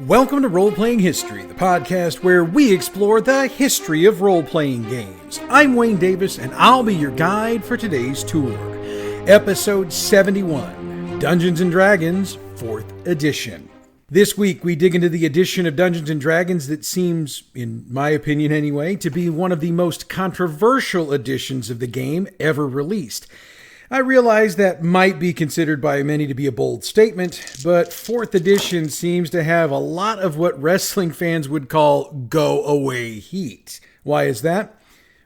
Welcome to Roleplaying History, the podcast where we explore the history of role-playing games. I'm Wayne Davis, and I'll be your guide for today's tour. Episode 71, Dungeons & Dragons, 4th Edition. This week, we dig into the edition of Dungeons & Dragons that seems, in my opinion anyway, to be one of the most controversial editions of the game ever released. I realize that might be considered by many to be a bold statement, but 4th edition seems to have a lot of what wrestling fans would call go-away heat. Why is that?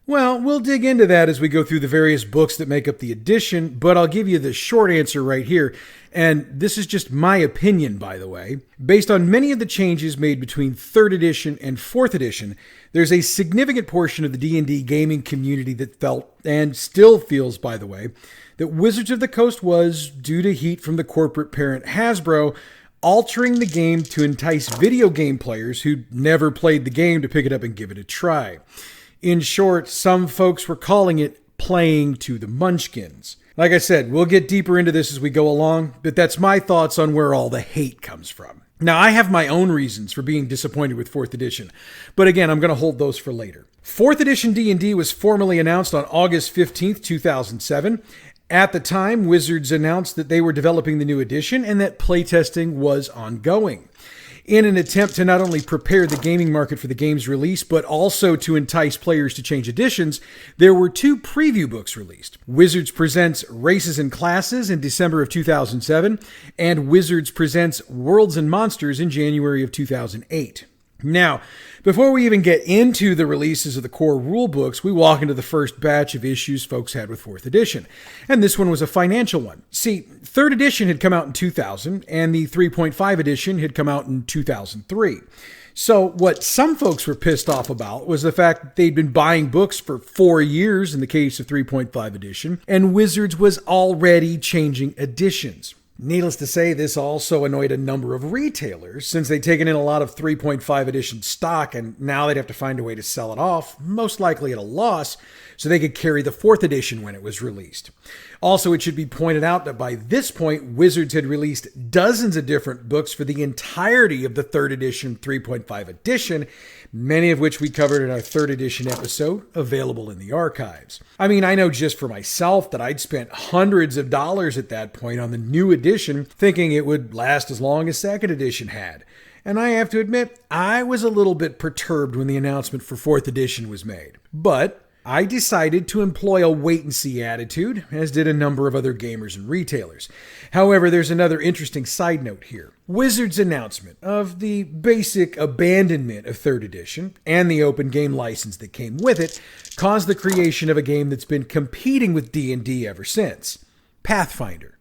Well, we'll dig into that as we go through the various books that make up the edition, but I'll give you the short answer right here, and this is just my opinion, by the way. Based on many of the changes made between 3rd edition and 4th edition, there's a significant portion of the D&D gaming community that felt, and still feels, by the way, that Wizards of the Coast was, due to heat from the corporate parent Hasbro, altering the game to entice video game players who'd never played the game to pick it up and give it a try. In short, some folks were calling it playing to the munchkins. Like I said, we'll get deeper into this as we go along, but that's my thoughts on where all the hate comes from. Now, I have my own reasons for being disappointed with 4th edition, but again, I'm going to hold those for later. 4th edition D&D was formally announced on August 15th, 2007. At the time, Wizards announced that they were developing the new edition and that playtesting was ongoing. In an attempt to not only prepare the gaming market for the game's release, but also to entice players to change editions, there were 2 preview books released. Wizards Presents Races and Classes in December of 2007, and Wizards Presents Worlds and Monsters in January of 2008. Now, before we even get into the releases of the core rulebooks, we walk into the first batch of issues folks had with 4th edition. And this one was a financial one. See, 3rd edition had come out in 2000, and the 3.5 edition had come out in 2003. So what some folks were pissed off about was the fact that they'd been buying books for 4 years in the case of 3.5 edition, and Wizards was already changing editions. Needless to say, this also annoyed a number of retailers, since they'd taken in a lot of 3.5 edition stock and now they'd have to find a way to sell it off, most likely at a loss, so they could carry the 4th edition when it was released. Also, it should be pointed out that by this point, Wizards had released dozens of different books for the entirety of the 3rd edition 3.5 edition, many of which we covered in our 3rd edition episode, available in the archives. I mean, I know just for myself that I'd spent hundreds of dollars at that point on the new edition, thinking it would last as long as 2nd edition had. And I have to admit, I was a little bit perturbed when the announcement for 4th edition was made. But I decided to employ a wait-and-see attitude, as did a number of other gamers and retailers. However, there's another interesting side note here. Wizards' announcement of the basic abandonment of 3rd edition and the open game license that came with it caused the creation of a game that's been competing with D&D ever since, Pathfinder.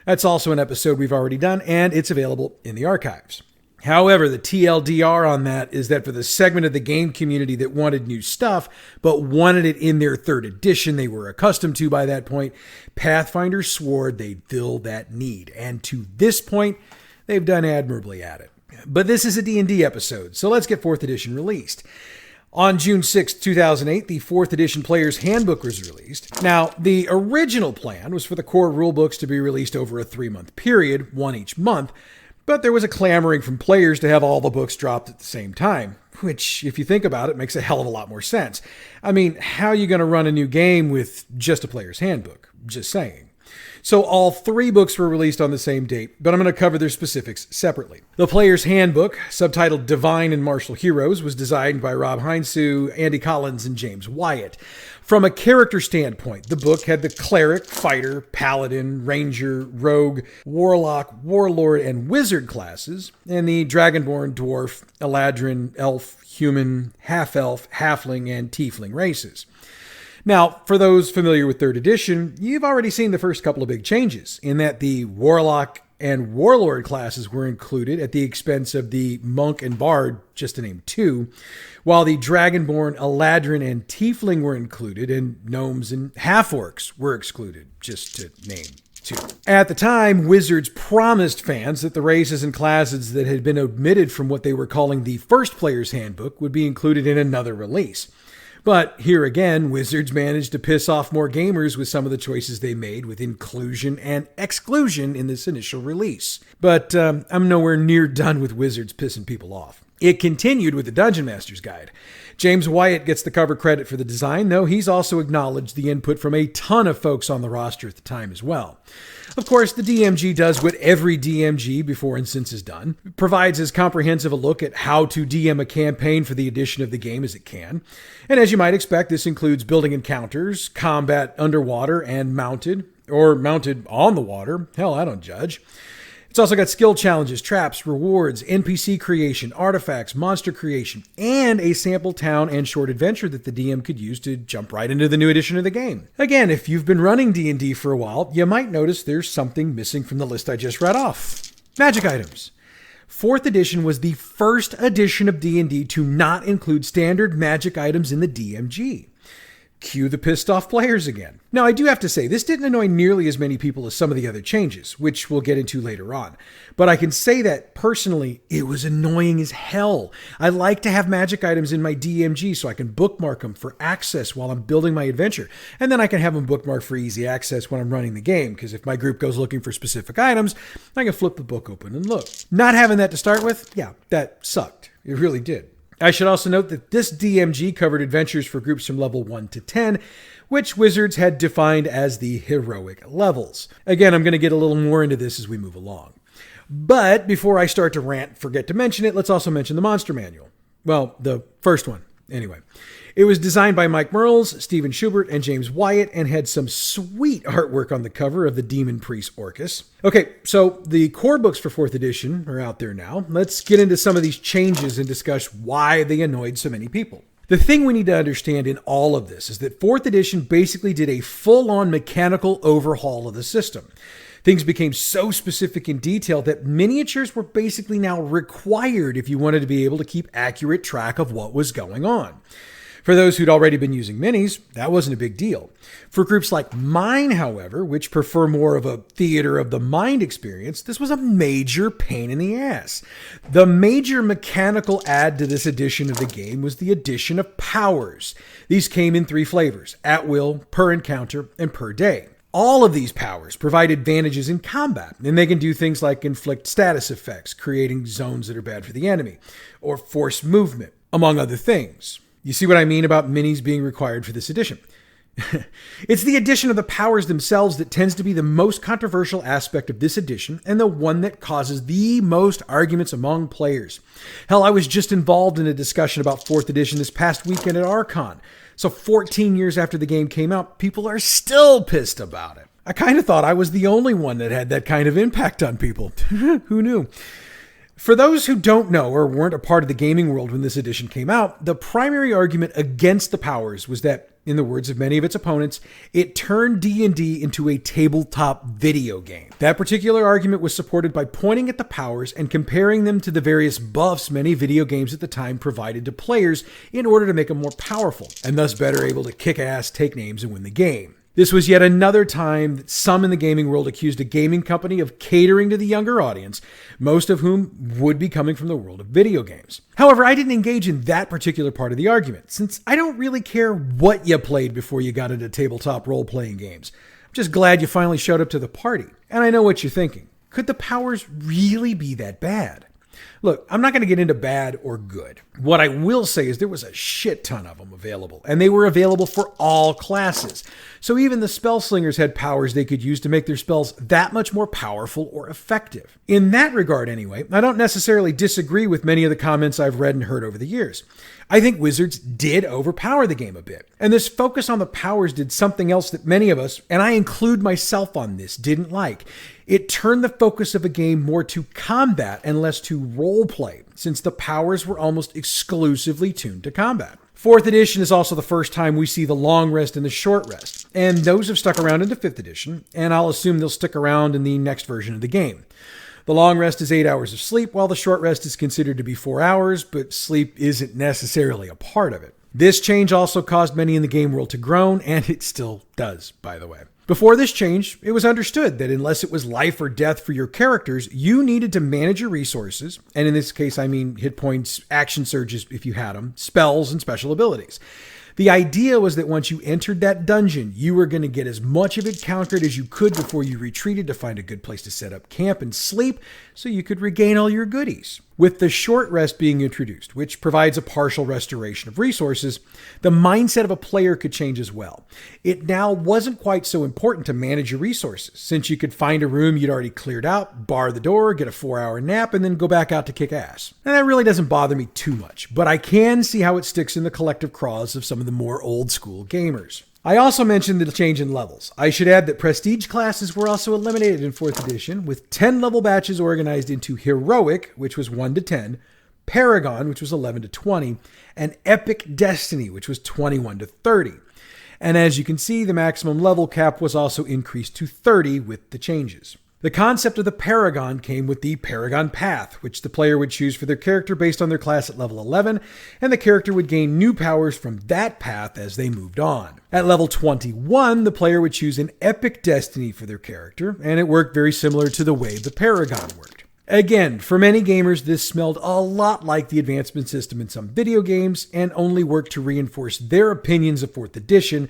That's also an episode we've already done, and it's available in the archives. However, the TLDR on that is that for the segment of the game community that wanted new stuff, but wanted it in their 3rd edition they were accustomed to by that point, Pathfinder swore they'd fill that need. And to this point, they've done admirably at it. But this is a D&D episode, so let's get 4th edition released. On June 6, 2008, the 4th edition Player's Handbook was released. Now, the original plan was for the core rulebooks to be released over a 3-month period, one each month, but there was a clamoring from players to have all the books dropped at the same time, which, if you think about it, makes a hell of a lot more sense. I mean, how are you going to run a new game with just a Player's Handbook? Just saying. So all 3 books were released on the same date, but I'm going to cover their specifics separately. The Player's Handbook, subtitled Divine and Martial Heroes, was designed by Rob Heinsu, Andy Collins, and James Wyatt. From a character standpoint, the book had the cleric, fighter, paladin, ranger, rogue, warlock, warlord, and wizard classes, and the dragonborn, dwarf, eladrin, elf, human, half-elf, halfling, and tiefling races. Now, for those familiar with 3rd edition, you've already seen the first couple of big changes, in that the warlock and warlord classes were included at the expense of the monk and bard, just to name 2, while the dragonborn, eladrin, and tiefling were included, and gnomes and half-orcs were excluded, just to name 2. At the time, Wizards promised fans that the races and classes that had been omitted from what they were calling the first Player's Handbook would be included in another release. But here again, Wizards managed to piss off more gamers with some of the choices they made with inclusion and exclusion in this initial release. But I'm nowhere near done with Wizards pissing people off. It continued with the Dungeon Master's Guide. James Wyatt gets the cover credit for the design, though he's also acknowledged the input from a ton of folks on the roster at the time as well. Of course, the DMG does what every DMG before and since has done. It provides as comprehensive a look at how to DM a campaign for the edition of the game as it can. And as you might expect, this includes building encounters, combat underwater and mounted, or mounted on the water. Hell, I don't judge. It's also got skill challenges, traps, rewards, NPC creation, artifacts, monster creation, and a sample town and short adventure that the DM could use to jump right into the new edition of the game. Again, if you've been running D&D for a while, you might notice there's something missing from the list I just read off. Magic items. 4th edition was the first edition of D&D to not include standard magic items in the DMG. Cue the pissed off players again. Now, I do have to say, this didn't annoy nearly as many people as some of the other changes, which we'll get into later on. But I can say that, personally, it was annoying as hell. I like to have magic items in my DMG so I can bookmark them for access while I'm building my adventure. And then I can have them bookmarked for easy access when I'm running the game, because if my group goes looking for specific items, I can flip the book open and look. Not having that to start with, yeah, that sucked. It really did. I should also note that this DMG covered adventures for groups from level 1 to 10, which Wizards had defined as the heroic levels. Again, I'm going to get a little more into this as we move along. But before I start to rant, forget to mention it, let's also mention the Monster Manual. Well, the first one, anyway. It was designed by Mike Merles, Steven Schubert, and James Wyatt, and had some sweet artwork on the cover of the Demon Priest Orcus. Okay, so the core books for 4th edition are out there now. Let's get into some of these changes and discuss why they annoyed so many people. The thing we need to understand in all of this is that 4th edition basically did a full-on mechanical overhaul of the system. Things became so specific and detailed that miniatures were basically now required if you wanted to be able to keep accurate track of what was going on. For those who'd already been using minis, that wasn't a big deal. For groups like mine, however, which prefer more of a theater of the mind experience, this was a major pain in the ass. The major mechanical add to this edition of the game was the addition of powers. These came in 3 flavors: at will, per encounter, and per day. All of these powers provide advantages in combat, and they can do things like inflict status effects, creating zones that are bad for the enemy, or force movement, among other things. You see what I mean about minis being required for this edition? It's the addition of the powers themselves that tends to be the most controversial aspect of this edition, and the one that causes the most arguments among players. Hell, I was just involved in a discussion about 4th edition this past weekend at Archon. So 14 years after the game came out, people are still pissed about it. I kind of thought I was the only one that had that kind of impact on people. Who knew? For those who don't know or weren't a part of the gaming world when this edition came out, the primary argument against the powers was that, in the words of many of its opponents, it turned D&D into a tabletop video game. That particular argument was supported by pointing at the powers and comparing them to the various buffs many video games at the time provided to players in order to make them more powerful, and thus better able to kick ass, take names, and win the game. This was yet another time that some in the gaming world accused a gaming company of catering to the younger audience, most of whom would be coming from the world of video games. However, I didn't engage in that particular part of the argument, since I don't really care what you played before you got into tabletop role-playing games. I'm just glad you finally showed up to the party. And I know what you're thinking. Could the powers really be that bad? Look, I'm not going to get into bad or good. What I will say is there was a shit ton of them available, and they were available for all classes. So even the spell slingers had powers they could use to make their spells that much more powerful or effective. In that regard anyway, I don't necessarily disagree with many of the comments I've read and heard over the years. I think Wizards did overpower the game a bit. And this focus on the powers did something else that many of us, and I include myself on this, didn't like. It turned the focus of a game more to combat and less to roleplay, since the powers were almost exclusively tuned to combat. 4th edition is also the first time we see the long rest and the short rest, and those have stuck around into 5th edition, and I'll assume they'll stick around in the next version of the game. The long rest is 8 hours of sleep, while the short rest is considered to be 4 hours, but sleep isn't necessarily a part of it. This change also caused many in the game world to groan, and it still does, by the way. Before this change, it was understood that unless it was life or death for your characters, you needed to manage your resources, and in this case I mean hit points, action surges if you had them, spells, and special abilities. The idea was that once you entered that dungeon, you were going to get as much of it conquered as you could before you retreated to find a good place to set up camp and sleep so you could regain all your goodies. With the short rest being introduced, which provides a partial restoration of resources, the mindset of a player could change as well. It now wasn't quite so important to manage your resources, since you could find a room you'd already cleared out, bar the door, get a 4-hour nap, and then go back out to kick ass. And that really doesn't bother me too much, but I can see how it sticks in the collective craws of some of the more old school gamers. I also mentioned the change in levels. I should add that prestige classes were also eliminated in 4th edition, with 10 level batches organized into Heroic, which was 1 to 10, Paragon, which was 11 to 20, and Epic Destiny, which was 21 to 30. And as you can see, the maximum level cap was also increased to 30 with the changes. The concept of the Paragon came with the Paragon Path, which the player would choose for their character based on their class at level 11, and the character would gain new powers from that path as they moved on. At level 21, the player would choose an Epic Destiny for their character, and it worked very similar to the way the Paragon worked. Again, for many gamers, this smelled a lot like the advancement system in some video games, and only worked to reinforce their opinions of 4th edition,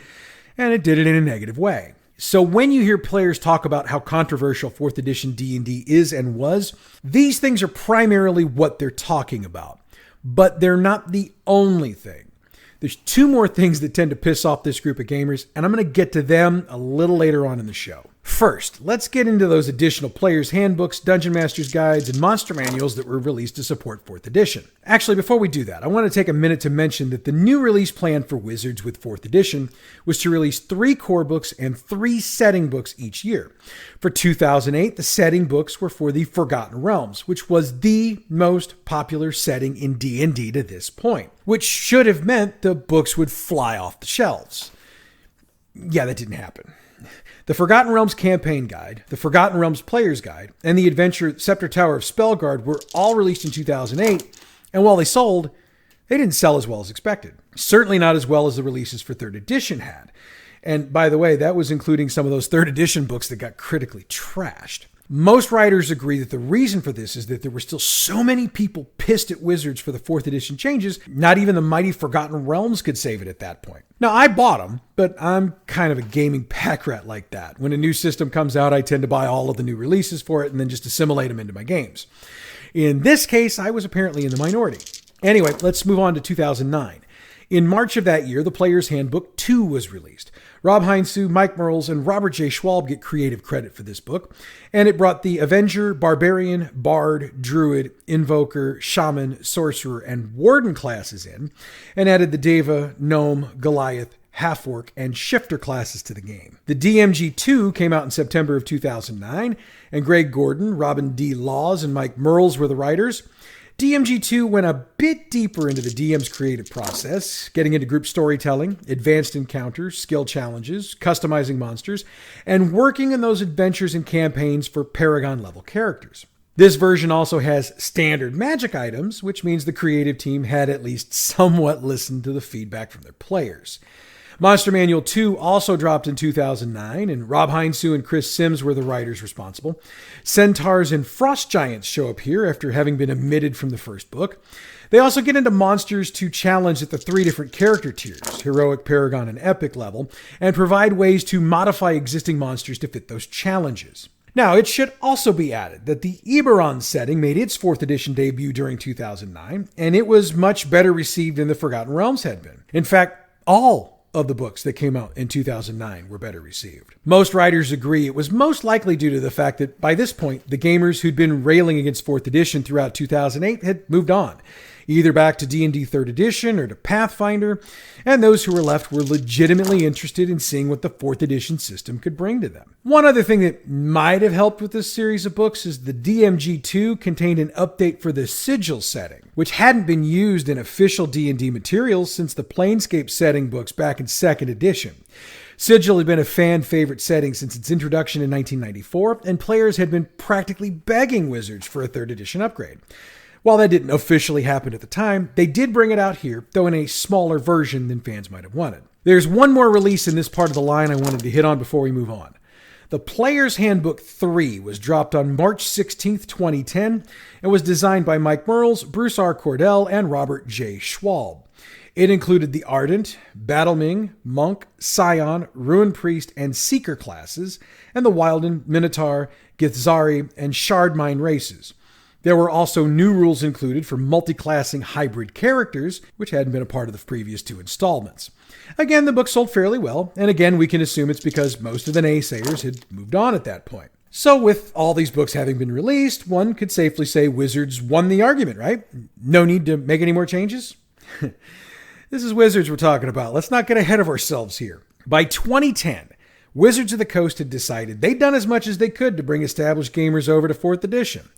and it did it in a negative way. So when you hear players talk about how controversial 4th edition D&D is and was, these things are primarily what they're talking about. But they're not the only thing. There's 2 more things that tend to piss off this group of gamers, and I'm going to get to them a little later on in the show. First, let's get into those additional players' handbooks, dungeon masters' guides, and monster manuals that were released to support 4th edition. Actually, before we do that, I want to take a minute to mention that the new release plan for Wizards with 4th edition was to release 3 core books and 3 setting books each year. For 2008, the setting books were for the Forgotten Realms, which was the most popular setting in D&D to this point, which should have meant the books would fly off the shelves. Yeah, that didn't happen. The Forgotten Realms Campaign Guide, the Forgotten Realms Player's Guide, and the adventure Scepter Tower of Spellguard were all released in 2008, and while they sold, they didn't sell as well as expected. Certainly not as well as the releases for 3rd edition had. And by the way, that was including some of those 3rd edition books that got critically trashed. Most writers agree that the reason for this is that there were still so many people pissed at Wizards for the 4th edition changes, not even the mighty Forgotten Realms could save it at that point. Now, I bought them, but I'm kind of a gaming pack rat like that. When a new system comes out, I tend to buy all of the new releases for it and then just assimilate them into my games. In this case, I was apparently in the minority. Anyway, let's move on to 2009. In March of that year, the Player's Handbook 2 was released. Rob Heinsohn, Mike Mearls, and Robert J. Schwalb get creative credit for this book, and it brought the Avenger, Barbarian, Bard, Druid, Invoker, Shaman, Sorcerer, and Warden classes in, and added the Deva, Gnome, Goliath, Half-Orc, and Shifter classes to the game. The DMG2 came out in September of 2009, and Greg Gordon, Robin D. Laws, and Mike Mearls were the writers. DMG2 went a bit deeper into the DM's creative process, getting into group storytelling, advanced encounters, skill challenges, customizing monsters, and working in those adventures and campaigns for Paragon-level characters. This version also has standard magic items, which means the creative team had at least somewhat listened to the feedback from their players. Monster Manual 2 also dropped in 2009, and Rob Heinsohn and Chris Sims were the writers responsible. Centaurs and Frost Giants show up here after having been omitted from the first book. They also get into monsters to challenge at the 3 different character tiers, Heroic, Paragon, and Epic level, and provide ways to modify existing monsters to fit those challenges. Now, it should also be added that the Eberron setting made its 4th edition debut during 2009, and it was much better received than the Forgotten Realms had been. In fact, all of the books that came out in 2009 were better received. Most writers agree it was most likely due to the fact that by this point, the gamers who'd been railing against 4th edition throughout 2008 had moved on, either back to D&D 3rd edition or to Pathfinder, and those who were left were legitimately interested in seeing what the 4th edition system could bring to them. One other thing that might have helped with this series of books is the DMG2 contained an update for the Sigil setting, which hadn't been used in official D&D materials since the Planescape setting books back in 2nd edition. Sigil had been a fan favorite setting since its introduction in 1994, and players had been practically begging Wizards for a 3rd edition upgrade. While that didn't officially happen at the time, they did bring it out here, though in a smaller version than fans might have wanted. There's one more release in this part of the line I wanted to hit on before we move on. The Player's Handbook 3 was dropped on March 16, 2010, and was designed by Mike Mearls, Bruce R. Cordell, and Robert J. Schwalb. It included the Ardent, Battleming, Monk, Scion, Ruin Priest, and Seeker classes, and the Wilden, Minotaur, Githzari, and Shardmine races. There were also new rules included for multi-classing hybrid characters, which hadn't been a part of the previous 2 installments. Again, the book sold fairly well, and again, we can assume it's because most of the naysayers had moved on at that point. So with all these books having been released, one could safely say Wizards won the argument, right? No need to make any more changes? This is Wizards we're talking about. Let's not get ahead of ourselves here. By 2010, Wizards of the Coast had decided they'd done as much as they could to bring established gamers over to 4th edition.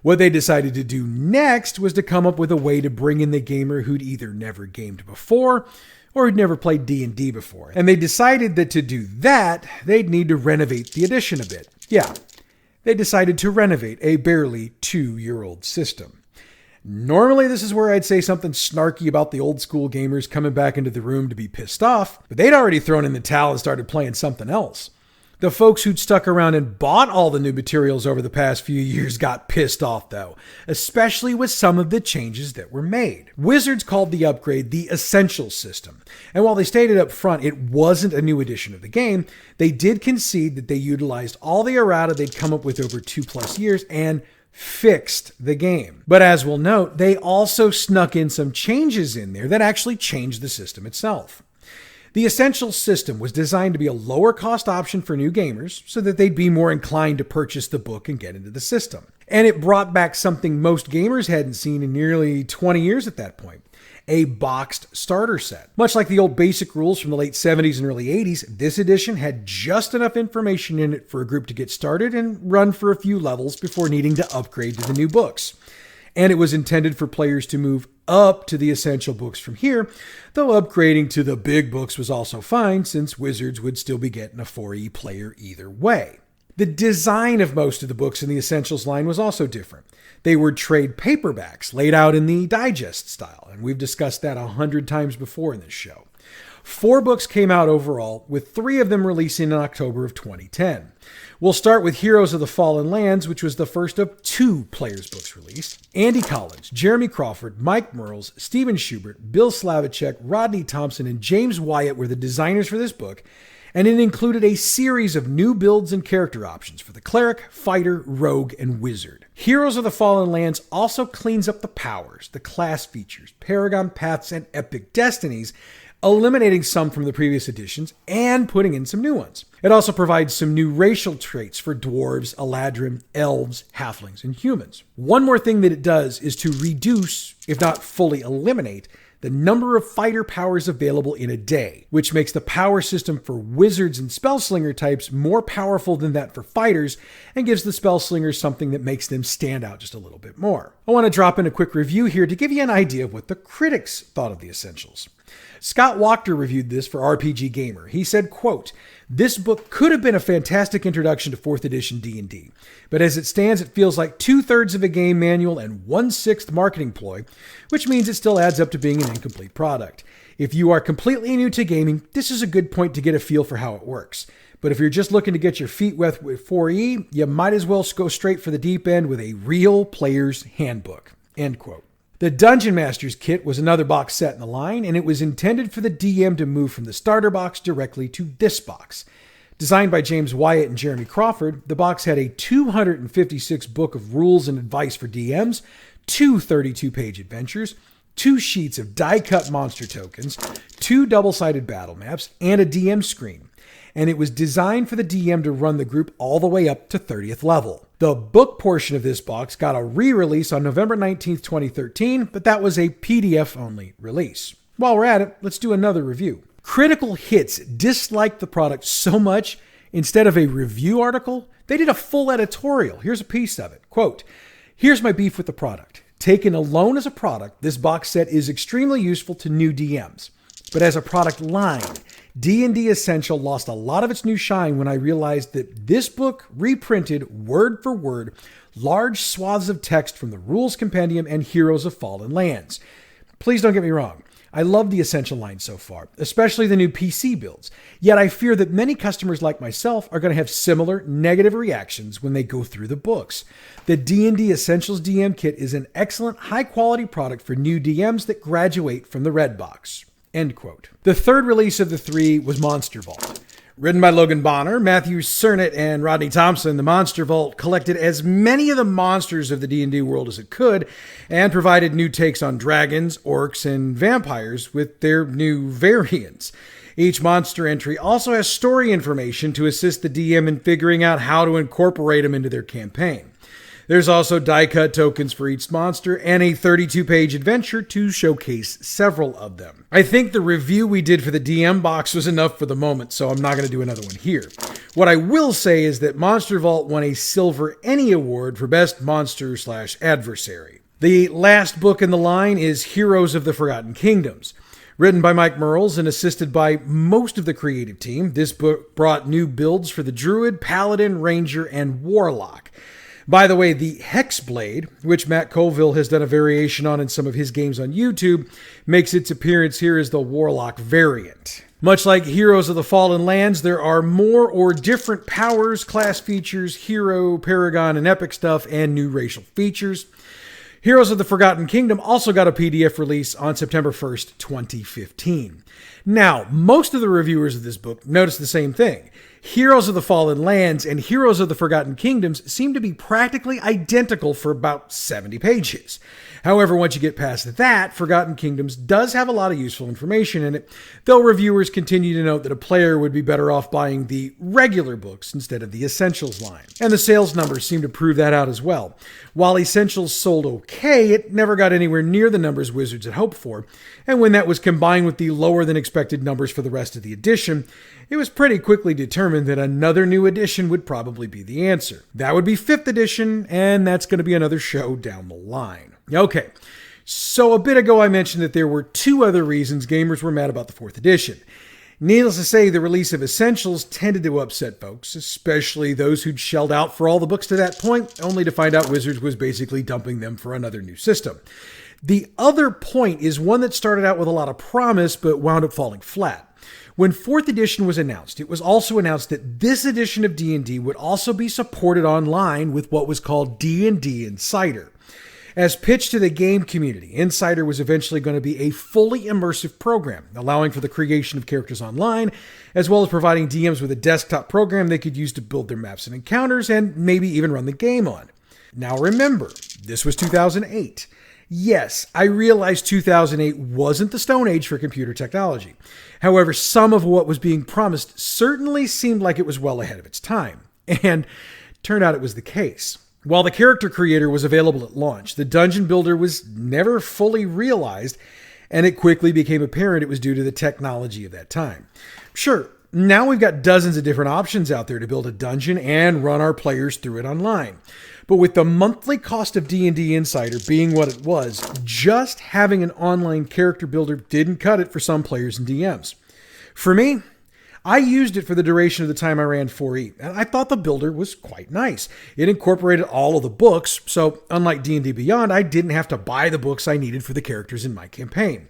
What they decided to do next was to come up with a way to bring in the gamer who'd either never gamed before or who'd never played D&D before. And they decided that to do that, they'd need to renovate the edition a bit. Yeah, they decided to renovate a barely 2-year-old system. Normally, this is where I'd say something snarky about the old school gamers coming back into the room to be pissed off, but they'd already thrown in the towel and started playing something else. The folks who'd stuck around and bought all the new materials over the past few years got pissed off, though, especially with some of the changes that were made. Wizards called the upgrade the Essentials system, and while they stated up front it wasn't a new edition of the game, they did concede that they utilized all the errata they'd come up with over 2+ years and fixed the game. But as we'll note, they also snuck in some changes in there that actually changed the system itself. The Essentials system was designed to be a lower cost option for new gamers so that they'd be more inclined to purchase the book and get into the system. And it brought back something most gamers hadn't seen in nearly 20 years at that point. A boxed starter set. Much like the old basic rules from the late 70s and early 80s, this edition had just enough information in it for a group to get started and run for a few levels before needing to upgrade to the new books. And it was intended for players to move up to the essential books from here, though upgrading to the big books was also fine since Wizards would still be getting a 4E player either way. The design of most of the books in the Essentials line was also different. They were trade paperbacks laid out in the digest style, and we've discussed that 100 times before in this show. 4 books came out overall, with 3 of them releasing in October of 2010. We'll start with Heroes of the Fallen Lands, which was the first of 2 players' books released. Andy Collins, Jeremy Crawford, Mike Merles, Steven Schubert, Bill Slavichek, Rodney Thompson, and James Wyatt were the designers for this book, and it included a series of new builds and character options for the Cleric, Fighter, Rogue, and Wizard. Heroes of the Fallen Lands also cleans up the powers, the class features, Paragon Paths, and Epic Destinies, eliminating some from the previous editions and putting in some new ones. It also provides some new racial traits for dwarves, Eladrin, elves, halflings, and humans. One more thing that it does is to reduce, if not fully eliminate, the number of fighter powers available in a day, which makes the power system for wizards and spellslinger types more powerful than that for fighters and gives the spellslingers something that makes them stand out just a little bit more. I want to drop in a quick review here to give you an idea of what the critics thought of the Essentials. Scott Wachter reviewed this for RPG Gamer. He said, quote, "This book could have been a fantastic introduction to 4th edition D&D, but as it stands, it feels like 2/3 of a game manual and 1/6 marketing ploy, which means it still adds up to being an incomplete product. If you are completely new to gaming, this is a good point to get a feel for how it works. But if you're just looking to get your feet wet with 4E, you might as well go straight for the deep end with a real player's handbook." End quote. The Dungeon Master's kit was another box set in the line, and it was intended for the DM to move from the starter box directly to this box. Designed by James Wyatt and Jeremy Crawford, the box had a 256 book of rules and advice for DMs, 2 32-page adventures, 2 sheets of die-cut monster tokens, 2 double-sided battle maps, and a DM screen. And it was designed for the DM to run the group all the way up to 30th level. The book portion of this box got a re-release on November 19th, 2013, but that was a PDF-only release. While we're at it, let's do another review. Critical Hits disliked the product so much, instead of a review article, they did a full editorial. Here's a piece of it. Quote, "Here's my beef with the product. Taken alone as a product, this box set is extremely useful to new DMs. But as a product line, D&D Essential lost a lot of its new shine when I realized that this book reprinted word for word large swaths of text from the Rules Compendium and Heroes of Fallen Lands. Please don't get me wrong. I love the Essential line so far, especially the new PC builds, yet I fear that many customers like myself are going to have similar negative reactions when they go through the books. The D&D Essentials DM Kit is an excellent, high-quality product for new DMs that graduate from the Red Box." End quote. The third release of the three was Monster Vault. Written by Logan Bonner, Matthew Cernett, and Rodney Thompson, the Monster Vault collected as many of the monsters of the D&D world as it could and provided new takes on dragons, orcs, and vampires with their new variants. Each monster entry also has story information to assist the DM in figuring out how to incorporate them into their campaign. There's also die-cut tokens for each monster and a 32-page adventure to showcase several of them. I think the review we did for the DM box was enough for the moment, so I'm not going to do another one here. What I will say is that Monster Vault won a Silver Any Award for Best Monster/Adversary. The last book in the line is Heroes of the Forgotten Kingdoms. Written by Mike Mearls and assisted by most of the creative team, this book brought new builds for the Druid, Paladin, Ranger, and Warlock. By the way, the Hexblade, which Matt Colville has done a variation on in some of his games on YouTube, makes its appearance here as the Warlock variant. Much like Heroes of the Fallen Lands, there are more or different powers, class features, hero, paragon, and epic stuff, and new racial features. Heroes of the Forgotten Kingdom also got a PDF release on September 1st, 2015. Now, most of the reviewers of this book noticed the same thing. Heroes of the Fallen Lands and Heroes of the Forgotten Kingdoms seem to be practically identical for about 70 pages. However, once you get past that, Forgotten Kingdoms does have a lot of useful information in it, though reviewers continue to note that a player would be better off buying the regular books instead of the Essentials line. And the sales numbers seem to prove that out as well. While Essentials sold okay, it never got anywhere near the numbers Wizards had hoped for, and when that was combined with the lower than expected numbers for the rest of the edition, it was pretty quickly determined that another new edition would probably be the answer. That would be 5th edition, and that's going to be another show down the line. Okay, so a bit ago I mentioned that there were 2 other reasons gamers were mad about the 4th edition. Needless to say, the release of Essentials tended to upset folks, especially those who'd shelled out for all the books to that point, only to find out Wizards was basically dumping them for another new system. The other point is one that started out with a lot of promise, but wound up falling flat. When 4th edition was announced, it was also announced that this edition of D&D would also be supported online with what was called D&D Insider. As pitched to the game community, Insider was eventually going to be a fully immersive program, allowing for the creation of characters online, as well as providing DMs with a desktop program they could use to build their maps and encounters, and maybe even run the game on. Now remember, this was 2008. Yes, I realize 2008 wasn't the Stone Age for computer technology. However, some of what was being promised certainly seemed like it was well ahead of its time. And turned out it was the case. While the character creator was available at launch, the dungeon builder was never fully realized, and it quickly became apparent it was due to the technology of that time. Sure, now we've got dozens of different options out there to build a dungeon and run our players through it online. But with the monthly cost of D&D Insider being what it was, just having an online character builder didn't cut it for some players and DMs. For me, I used it for the duration of the time I ran 4E, and I thought the builder was quite nice. It incorporated all of the books, so unlike D&D Beyond, I didn't have to buy the books I needed for the characters in my campaign.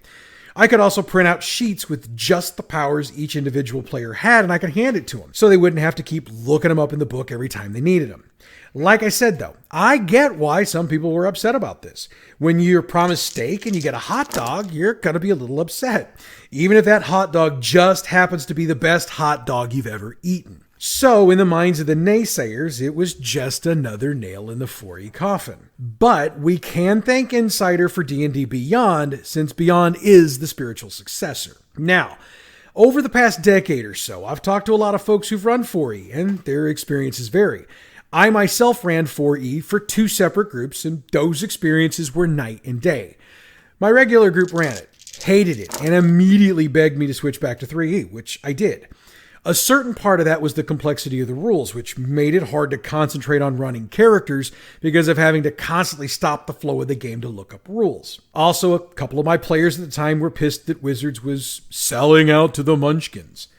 I could also print out sheets with just the powers each individual player had, and I could hand it to them, so they wouldn't have to keep looking them up in the book every time they needed them. Like I said, though, I get why some people were upset about this. When you're promised steak and you get a hot dog, you're going to be a little upset, even if that hot dog just happens to be the best hot dog you've ever eaten. So, in the minds of the naysayers, it was just another nail in the 4E coffin. But we can thank Insider for D&D Beyond, since Beyond is the spiritual successor. Now, over the past decade or so, I've talked to a lot of folks who've run 4E, and their experiences vary. I myself ran 4E for 2 separate groups, and those experiences were night and day. My regular group ran it, hated it, and immediately begged me to switch back to 3E, which I did. A certain part of that was the complexity of the rules, which made it hard to concentrate on running characters because of having to constantly stop the flow of the game to look up rules. Also, a couple of my players at the time were pissed that Wizards was selling out to the Munchkins.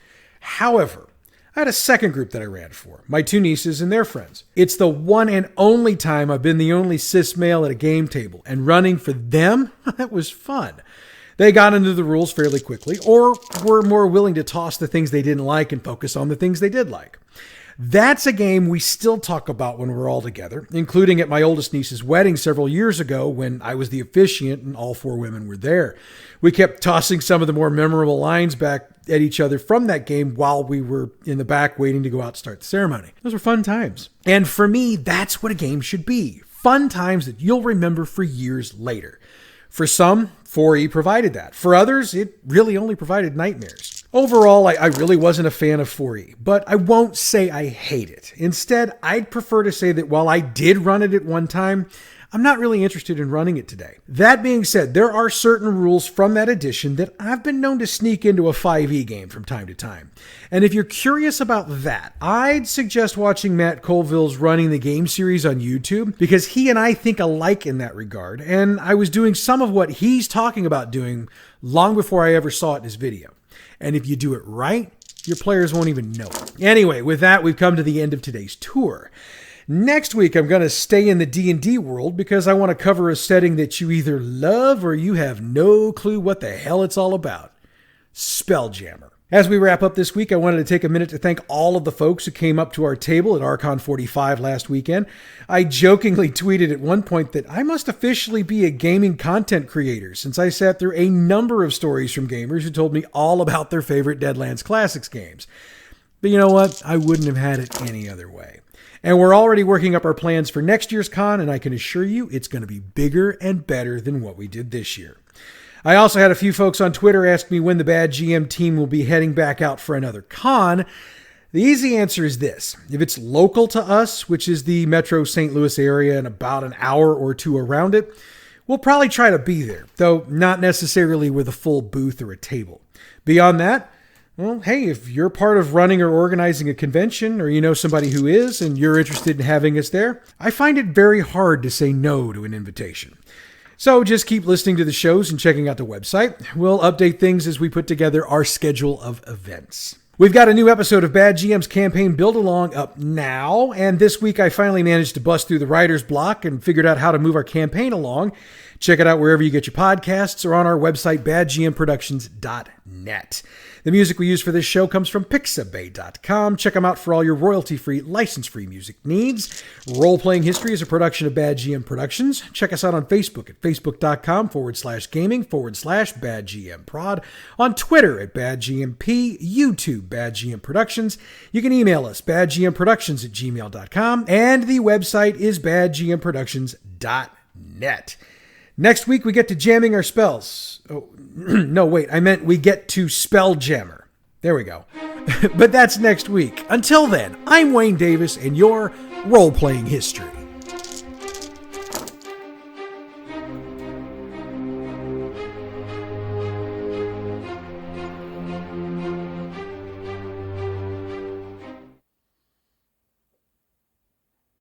However, I had a second group that I ran for, my 2 nieces and their friends. It's the one and only time I've been the only cis male at a game table, and running for them, that was fun. They got into the rules fairly quickly, or were more willing to toss the things they didn't like and focus on the things they did like. That's a game we still talk about when we're all together, including at my oldest niece's wedding several years ago when I was the officiant and all 4 women were there. We kept tossing some of the more memorable lines back at each other from that game while we were in the back waiting to go out to start the ceremony. Those were fun times. And for me, that's what a game should be. Fun times that you'll remember for years later. For some, 4E provided that. For others, it really only provided nightmares. Overall, I really wasn't a fan of 4E, but I won't say I hate it. Instead, I'd prefer to say that while I did run it at one time, I'm not really interested in running it today. That being said, there are certain rules from that edition that I've been known to sneak into a 5e game from time to time. And if you're curious about that, I'd suggest watching Matt Colville's Running the Game series on YouTube, because he and I think alike in that regard, and I was doing some of what he's talking about doing long before I ever saw it in his video. And if you do it right, your players won't even know it. Anyway, with that, we've come to the end of today's tour. Next week, I'm going to stay in the D&D world because I want to cover a setting that you either love or you have no clue what the hell it's all about. Spelljammer. As we wrap up this week, I wanted to take a minute to thank all of the folks who came up to our table at Archon 45 last weekend. I jokingly tweeted at one point that I must officially be a gaming content creator since I sat through a number of stories from gamers who told me all about their favorite Deadlands Classics games. But you know what? I wouldn't have had it any other way. And we're already working up our plans for next year's con, and I can assure you it's going to be bigger and better than what we did this year. I also had a few folks on Twitter ask me when the Bad GM team will be heading back out for another con. The easy answer is this. If it's local to us, which is the Metro St. Louis area and about an hour or two around it, we'll probably try to be there, though not necessarily with a full booth or a table. Beyond that, well, hey, if you're part of running or organizing a convention, or you know somebody who is, and you're interested in having us there, I find it very hard to say no to an invitation. So just keep listening to the shows and checking out the website. We'll update things as we put together our schedule of events. We've got a new episode of Bad GM's Campaign Build-Along up now, and this week I finally managed to bust through the writer's block and figured out how to move our campaign along. Check it out wherever you get your podcasts or on our website, badgmproductions.net. The music we use for this show comes from Pixabay.com. Check them out for all your royalty-free, license-free music needs. Roleplaying History is a production of Bad GM Productions. Check us out on Facebook at facebook.com/gaming/badgmprod. On Twitter at badgmp, YouTube Bad GM Productions. You can email us badgmproductions@gmail.com, and the website is badgmproductions.net. Next week, we get to jamming our spells. Oh, no, wait, I meant we get to Spelljammer. There we go. But that's next week. Until then, I'm Wayne Davis, and you're Role-Playing History.